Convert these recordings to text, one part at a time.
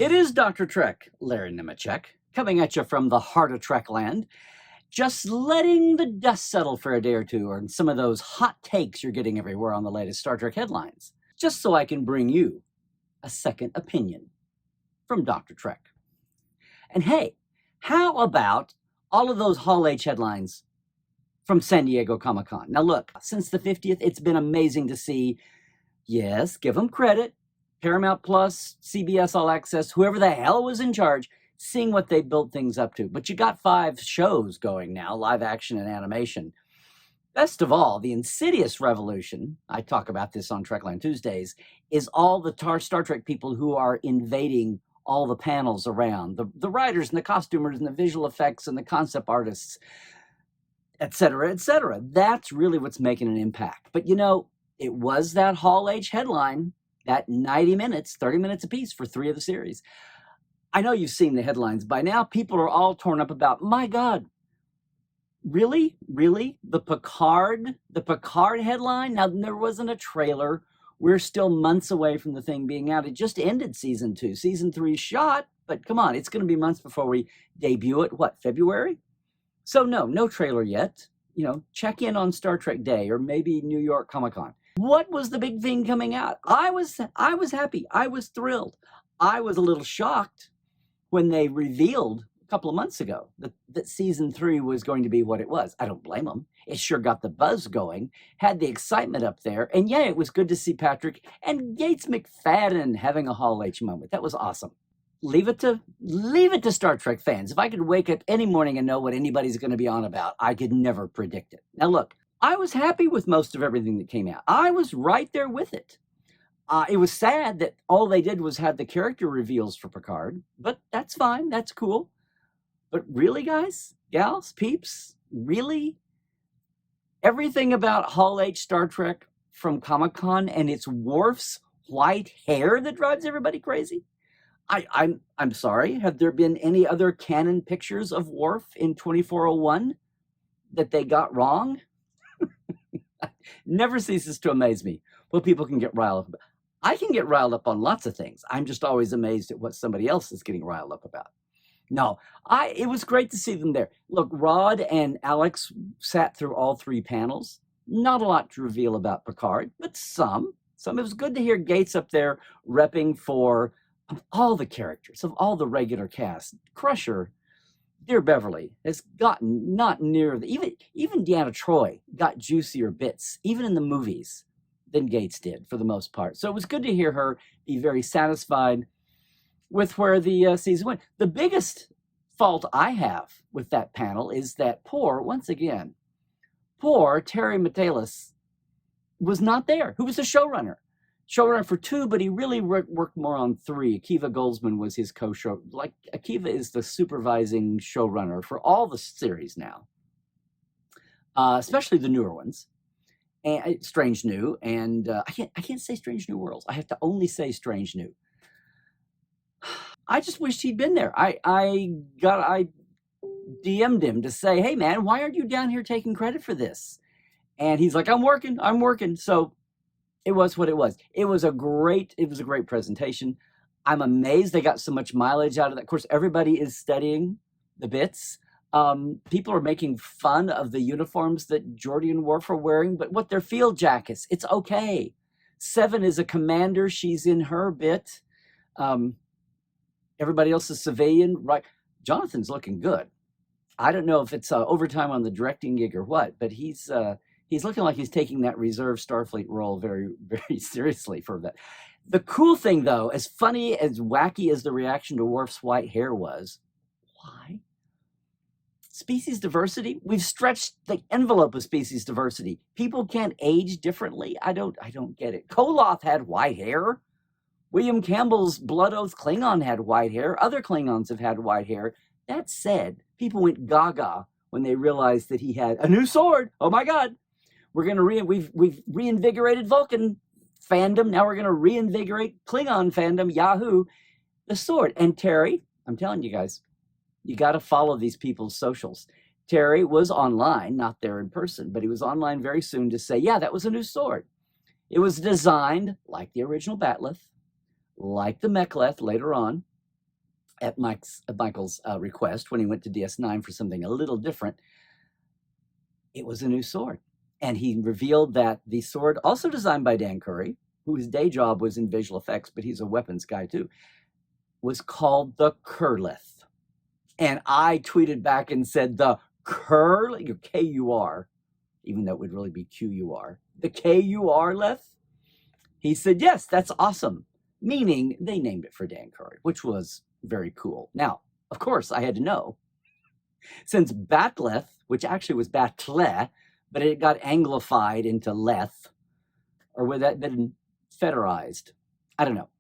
It is Dr. Trek, Larry Nemecek, coming at you from the heart of Trekland, just letting the dust settle for a day or two on some of those hot takes you're getting everywhere on the latest Star Trek headlines, just so I can bring you a second opinion from Dr. Trek. And hey, how about all of those Hall H headlines from San Diego Comic-Con? Now look, since the 50th, it's been amazing to see, yes, give them credit, Paramount Plus, CBS All Access, whoever the hell was in charge, seeing what they built things up to. But you got 5 shows going now, live action and animation. Best of all, the insidious revolution, I talk about this on Trekland Tuesdays, is all the Star Trek people who are invading all the panels around, the writers and the costumers and the visual effects and the concept artists, et cetera, et cetera. That's really what's making an impact. But you know, it was that Hall H headline, that 90 minutes, 30 minutes apiece for 3 of the series. I know you've seen the headlines by now. People are all torn up about, my God, really? Really? The Picard headline? Now, there wasn't a trailer. We're still months away from the thing being out. It just ended season 2. Season 3 shot, but come on, it's going to be months before we debut it. What, February? So no trailer yet. You know, check in on Star Trek Day or maybe New York Comic-Con. What was the big thing coming out? I was happy. I was thrilled. I was a little shocked when they revealed a couple of months ago that season 3 was going to be what it was. I don't blame them. It sure got the buzz going, had the excitement up there. And yeah, it was good to see Patrick and Gates McFadden having a Hall H moment. That was awesome. Leave it to Star Trek fans. If I could wake up any morning and know what anybody's going to be on about, I could never predict it. Now look, I was happy with most of everything that came out. I was right there with it. It was sad that all they did was have the character reveals for Picard, but that's fine. That's cool. But really, guys, gals, peeps, really? Everything about Hall H Star Trek from Comic-Con and it's Worf's white hair that drives everybody crazy? I'm sorry. Have there been any other canon pictures of Worf in 2401 that they got wrong? Never ceases to amaze me what people can get riled up about. I can get riled up on lots of things. I'm just always amazed at what somebody else is getting riled up about. No, it was great to see them there. Look, Rod and Alex sat through all 3 panels. Not a lot to reveal about Picard, but some. It was good to hear Gates up there repping for all the characters, of all the regular cast. Crusher, Dear Beverly has gotten not near even Deanna Troi got juicier bits, even in the movies, than Gates did for the most part. So it was good to hear her be very satisfied with where the season went. The biggest fault I have with that panel is that once again, poor Terry Matalas was not there. Who was the showrunner for 2, but he really worked more on 3. Akiva Goldsman was his co-show. Like, Akiva is the supervising showrunner for all the series now, especially the newer ones. And Strange New, and I can't say Strange New Worlds. I have to only say Strange New. I just wished he'd been there. I DM'd him to say, hey man, why aren't you down here taking credit for this? And he's like, I'm working. So it was what it was. It was a great presentation. I'm amazed they got so much mileage out of that. Of course, everybody is studying the bits. People are making fun of the uniforms that Geordi and Worf are wearing, but what, they're field jackets. It's okay. 7 is a commander. She's in her bit. Everybody else is civilian, right? Jonathan's looking good. I don't know if it's overtime on the directing gig or what, but he's looking like he's taking that reserve Starfleet role very, very seriously for that. The cool thing, though, as funny, as wacky as the reaction to Worf's white hair was, why? Species diversity? We've stretched the envelope of species diversity. People can't age differently. I don't get it. Koloth had white hair. William Campbell's Blood Oath Klingon had white hair. Other Klingons have had white hair. That said, people went gaga when they realized that he had a new sword. Oh my God. We've reinvigorated Vulcan fandom. Now we're going to reinvigorate Klingon fandom. Yahoo. The sword. And Terry, I'm telling you guys, you got to follow these people's socials. Terry was online, not there in person, but he was online very soon to say, yeah, that was a new sword. It was designed like the original Batleth, like the Mek'leth later on, at Michael's request when he went to DS9 for something a little different. It was a new sword. And he revealed that the sword, also designed by Dan Curry, whose day job was in visual effects, but he's a weapons guy too, was called the kur'leth. And I tweeted back and said, the K-U-R, even though it would really be Q-U-R, the K-U-R-leth? He said, yes, that's awesome. Meaning they named it for Dan Curry, which was very cool. Now, of course, I had to know, since batleth, which actually was batle, but it got anglified into leth, or would that been federized? I don't know.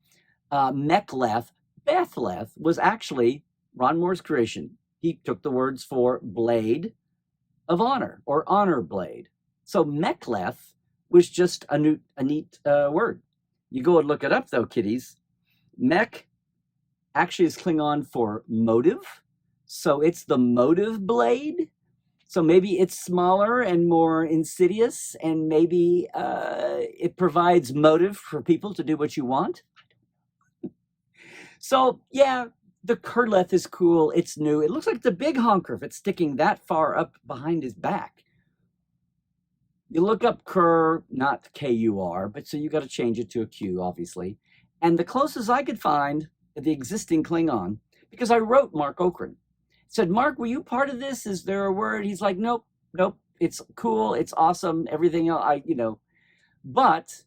Mechleth, Bethleth was actually Ron Moore's creation. He took the words for blade of honor or honor blade. So Mechleth was just a neat word. You go and look it up though, kiddies. Mech actually is Klingon for motive. So it's the motive blade. So maybe it's smaller and more insidious, and maybe it provides motive for people to do what you want. So yeah, the kur'leth is cool. It's new. It looks like the big honker if it's sticking that far up behind his back. You look up Kur, not K-U-R, but so you got to change it to a Q, obviously. And the closest I could find the existing Klingon, because I wrote Mark Okran, said, Mark, were you part of this? Is there a word? He's like, nope. It's cool. It's awesome. Everything else, but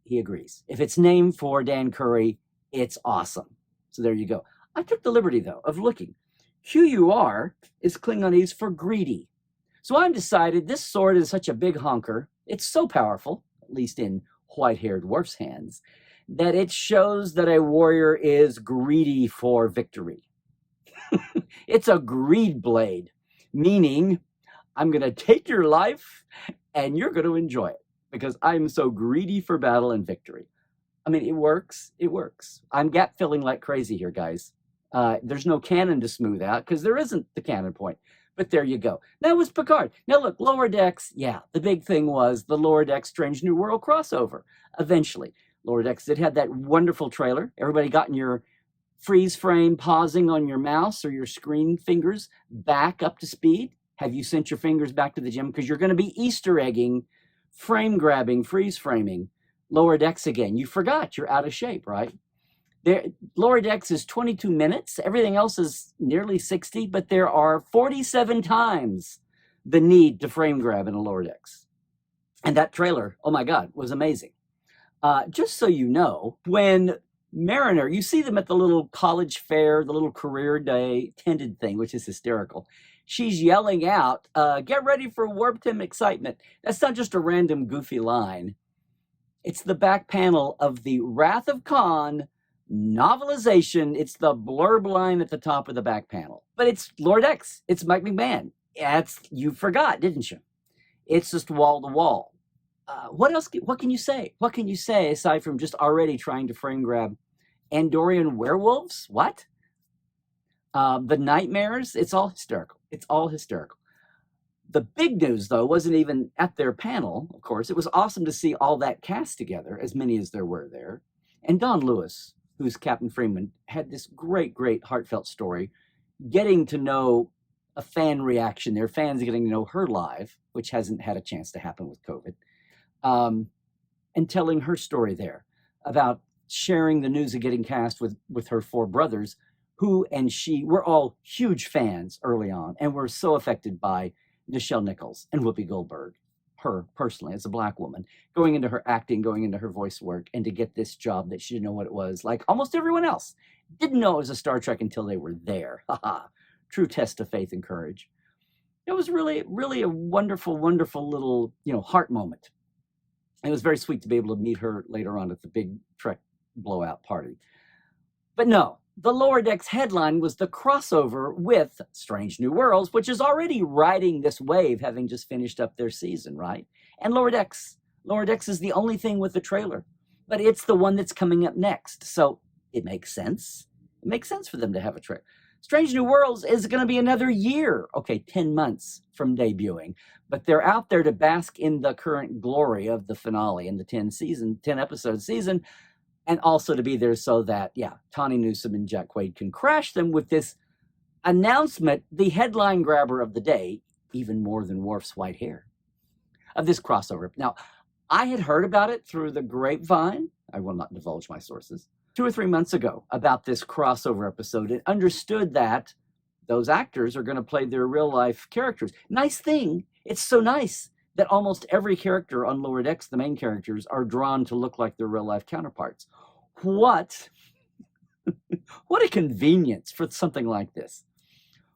he agrees. If it's named for Dan Curry, it's awesome. So there you go. I took the liberty, though, of looking. Q-U-R is Klingonese for greedy. So I've decided this sword is such a big honker. It's so powerful, at least in white-haired dwarf's hands, that it shows that a warrior is greedy for victory. It's a greed blade, meaning I'm going to take your life and you're going to enjoy it because I'm so greedy for battle and victory. I mean, it works. It works. I'm gap filling like crazy here, guys. There's no canon to smooth out because there isn't the canon point. But there you go. That was Picard. Now look, Lower Decks, yeah, the big thing was the Lower Decks Strange New World crossover. Eventually, Lower Decks did have that wonderful trailer. Everybody got in your freeze frame, pausing on your mouse or your screen fingers back up to speed. Have you sent your fingers back to the gym? Because you're going to be Easter egging, frame grabbing, freeze framing Lower Decks again. You forgot. You're out of shape, right? Lower Decks is 22 minutes. Everything else is nearly 60, but there are 47 times the need to frame grab in a Lower Decks. And that trailer, oh my God, was amazing. Just so you know, when Mariner, you see them at the little college fair, the little career day tended thing, which is hysterical. She's yelling out, get ready for Warp Time excitement. That's not just a random goofy line. It's the back panel of the Wrath of Khan novelization. It's the blurb line at the top of the back panel. But it's Lower Decks. It's Mike McMahon. You forgot, didn't you? It's just wall to wall. What else? What can you say? What can you say aside from just already trying to frame grab Andorian werewolves? What? The nightmares? It's all hysterical. It's all hysterical. The big news, though, wasn't even at their panel, of course. It was awesome to see all that cast together, as many as there were there. And Don Lewis, who's Captain Freeman, had this great, great heartfelt story, getting to know a fan reaction. Their fans getting to know her live, which hasn't had a chance to happen with COVID, and telling her story there about sharing the news of getting cast with her four brothers, who and she were all huge fans early on and were so affected by Nichelle Nichols and Whoopi Goldberg, her personally as a Black woman, going into her acting, going into her voice work, and to get this job that she didn't know what it was, like almost everyone else. Didn't know it was a Star Trek until they were there. True test of faith and courage. It was really, really a wonderful, wonderful little, heart moment. It was very sweet to be able to meet her later on at the big Trek blowout party. But no, the Lower Decks headline was the crossover with Strange New Worlds, which is already riding this wave, having just finished up their season, right? And Lower Decks is the only thing with the trailer, but it's the one that's coming up next. So it makes sense. It makes sense for them to have a trailer. Strange New Worlds is going to be another year. Okay, 10 months from debuting, but they're out there to bask in the current glory of the finale in the 10 episode season. And also to be there so that, Tawny Newsome and Jack Quaid can crash them with this announcement, the headline grabber of the day, even more than Worf's white hair, of this crossover. Now, I had heard about it through the grapevine. I will not divulge my sources. 2 or 3 months ago about this crossover episode and understood that those actors are going to play their real life characters. Nice thing. It's so nice that almost every character on Lower Decks, the main characters, are drawn to look like their real life counterparts. What a convenience for something like this.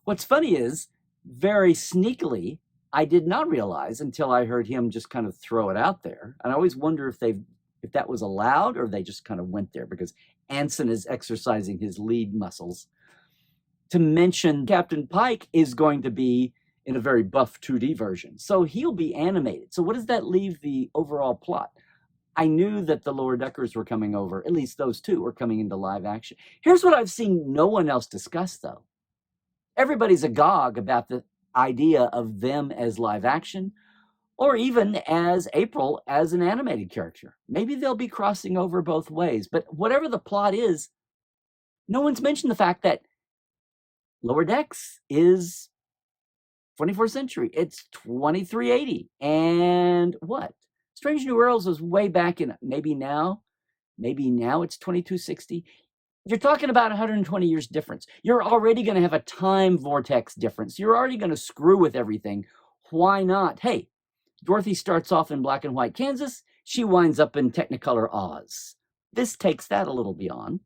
What's funny is, very sneakily, I did not realize until I heard him just kind of throw it out there. And I always wonder if that was allowed or they just kind of went there because Anson is exercising his lead muscles. To mention Captain Pike is going to be in a very buff 2D version. So he'll be animated. So what does that leave the overall plot? I knew that the Lower Deckers were coming over, at least those two were coming into live action. Here's what I've seen no one else discuss, though. Everybody's agog about the idea of them as live action, or even as April as an animated character. Maybe they'll be crossing over both ways. But whatever the plot is, no one's mentioned the fact that Lower Decks is 24th century. It's 2380. And what? Strange New Worlds was way back in, maybe now it's 2260. You're talking about 120 years difference. You're already going to have a time vortex difference. You're already going to screw with everything. Why not? Hey, Dorothy starts off in black and white Kansas. She winds up in Technicolor Oz. This takes that a little beyond.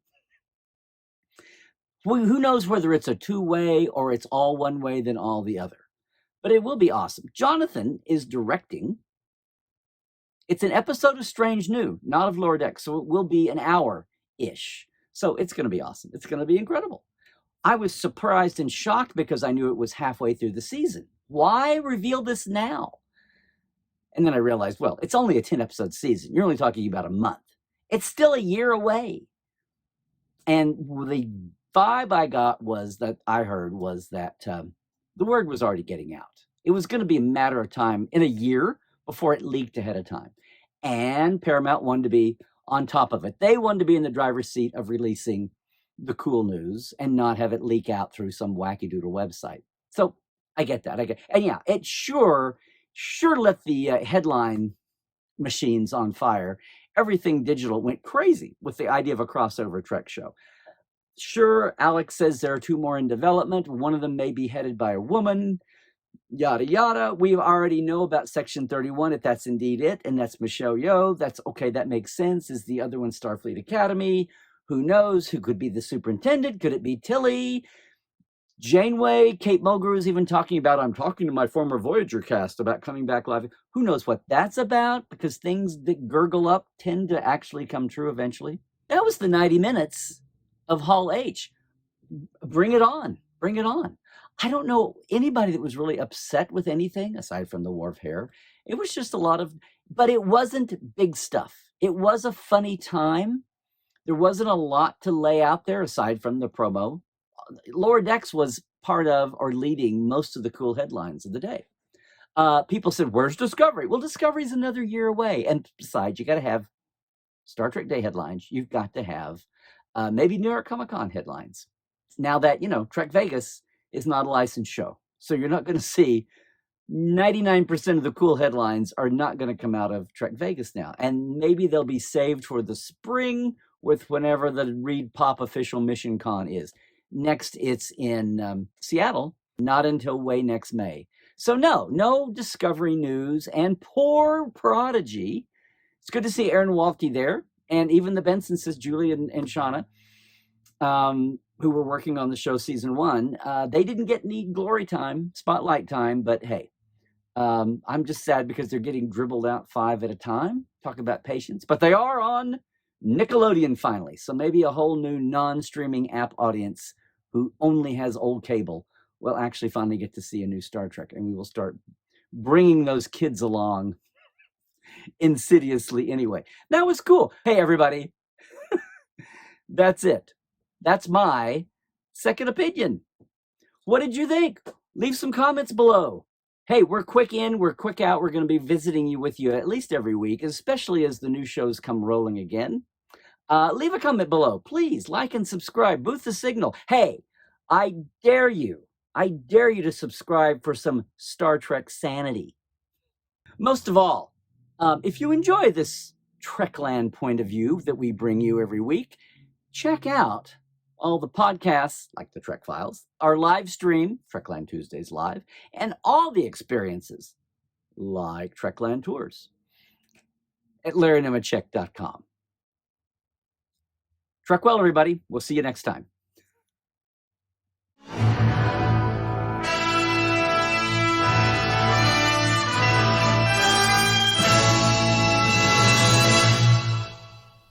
Who knows whether it's a two-way or it's all one way than all the other. But it will be awesome. Jonathan is directing. It's an episode of Strange New, not of Lower Decks, so it will be an hour-ish. So it's going to be awesome. It's going to be incredible. I was surprised and shocked because I knew it was halfway through the season. Why reveal this now? And then I realized, well, it's only a 10-episode season. You're only talking about a month. It's still a year away. And the vibe I heard was that the word was already getting out. It was going to be a matter of time in a year before it leaked ahead of time. And Paramount wanted to be on top of it. They wanted to be in the driver's seat of releasing the cool news and not have it leak out through some wacky doodle website. So I get that. And yeah, it sure lit the headline machines on fire. Everything digital went crazy with the idea of a crossover Trek show. Sure, Alex says there are 2 more in development. One of them may be headed by a woman. Yada, yada. We already know about Section 31, if that's indeed it, and that's Michelle Yeoh. That's okay, that makes sense. Is the other one Starfleet Academy? Who knows? Who could be the superintendent? Could it be Tilly? Janeway? Kate Mulgrew is even talking about, I'm talking to my former Voyager cast about coming back live. Who knows what that's about? Because things that gurgle up tend to actually come true eventually. That was the 90 minutes of Hall H. Bring it on. Bring it on. I don't know anybody that was really upset with anything aside from the Worf hair. It was just a lot of, but it wasn't big stuff. It was a funny time. There wasn't a lot to lay out there aside from the promo. Lower Decks was part of or leading most of the cool headlines of the day. People said, where's Discovery? Well, Discovery's another year away. And besides, you got to have Star Trek Day headlines. You've got to have maybe New York Comic Con headlines. Now that, Trek Vegas is not a licensed show. So you're not going to see 99% of the cool headlines are not going to come out of Trek Vegas now. And maybe they'll be saved for the spring with whenever the Reed Pop official Mission Con is. Next, it's in Seattle, not until way next May. So no Discovery news, and poor Prodigy. It's good to see Aaron Waltke there. And even the Benson says, Julie and Shauna, who were working on the show season 1, they didn't get any glory time, spotlight time, but hey, I'm just sad because they're getting dribbled out 5 at a time. Talk about patience. But they are on Nickelodeon finally. So maybe a whole new non-streaming app audience who only has old cable will actually finally get to see a new Star Trek. And we will start bringing those kids along insidiously anyway. That was cool. Hey, everybody. That's it. That's my second opinion. What did you think? Leave some comments below. Hey, we're quick in, we're quick out. We're going to be visiting you with you at least every week, especially as the new shows come rolling again. Leave a comment below. Please like and subscribe. Boost the signal. Hey, I dare you to subscribe for some Star Trek sanity. Most of all, if you enjoy this Trekland point of view that we bring you every week, check out all the podcasts, like the Trek Files, our live stream, Trekland Tuesdays Live, and all the experiences, like Trekland Tours, at LarryNemecek.com. Trek well, everybody. We'll see you next time.